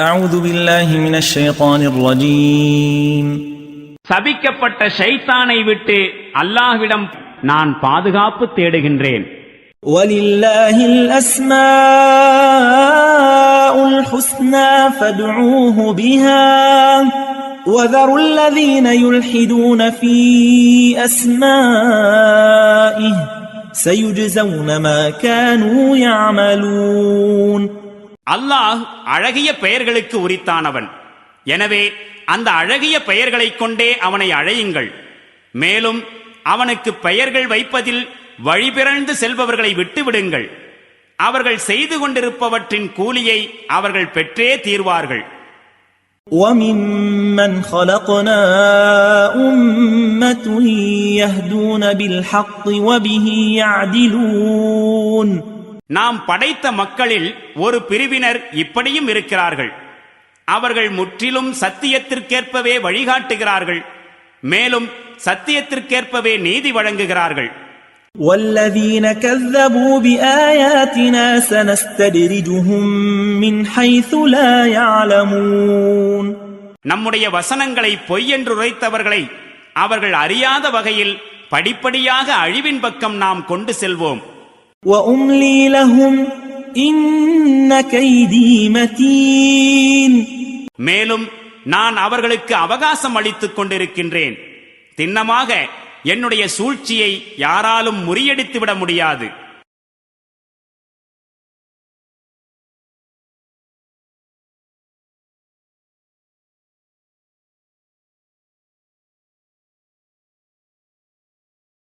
أعوذ بالله من الشيطان الرجيم. சபிக்கப்பட்ட ஷைத்தானை விட்டு அல்லாஹ்விடம் நான் பாதுகாப்பு தேடுகின்றேன். وَلِلَّهِ الْأَسْمَاءُ الْحُسْنَى فَادْعُوهُ بِهَا وَذَرُوا الَّذِينَ يُلْحِدُونَ فِي أَسْمَائِهِ سَيُجْزَوْنَ مَا كَانُوا يَعْمَلُونَ. அல்லாஹ் அழகிய பெயர்களுக்கு உரித்தானவன். எனவே அந்த அழகிய பெயர்களைக் கொண்டே அவனை அழையுங்கள். மேலும் அவனுக்கு பெயர்கள் வைப்பதில் வழிபிறழ்ந்து செல்பவர்களை விட்டுவிடுங்கள். அவர்கள் செய்து கொண்டிருப்பவற்றின் கூலியை அவர்கள் பெற்றே தீர்வார்கள். وَمِمَّنْ خَلَقْنَا أُمَّةٌ يَهْدُونَ بِالْحَقِّ وَبِهِ يَعْدِلُونَ. நாம் படைத்த மக்களில் ஒரு பிரிவினர் இப்படியும் இருக்கிறார்கள். அவர்கள் முற்றிலும் சத்தியத்திற்கேற்பவே வழிகாட்டுகிறார்கள். மேலும் சத்தியத்திற்கேற்பவே நீதி வழங்குகிறார்கள். وَالَّذِينَ كَذَّبُوا بِآيَاتِنَا سَنَسْتَدْرِجُهُم مِّنْ حَيْثُ لَا يَعْلَمُونَ. நம்முடைய வசனங்களை பொய் என்று உரைத்தவர்களை அவர்கள் அறியாத வகையில் படிப்படியாக அழிவின் பக்கம் நாம் கொண்டு செல்வோம். وَأُمْلِي لَهُمْ إِنَّ كَيْدِي مَتِينٌ. மேலும் நான் அவர்களுக்கு அவகாசம் அளித்துக் கொண்டிருக்கின்றேன். திண்ணமாக என்னுடைய சூழ்ச்சியை யாராலும் முறியடித்துவிட முடியாது.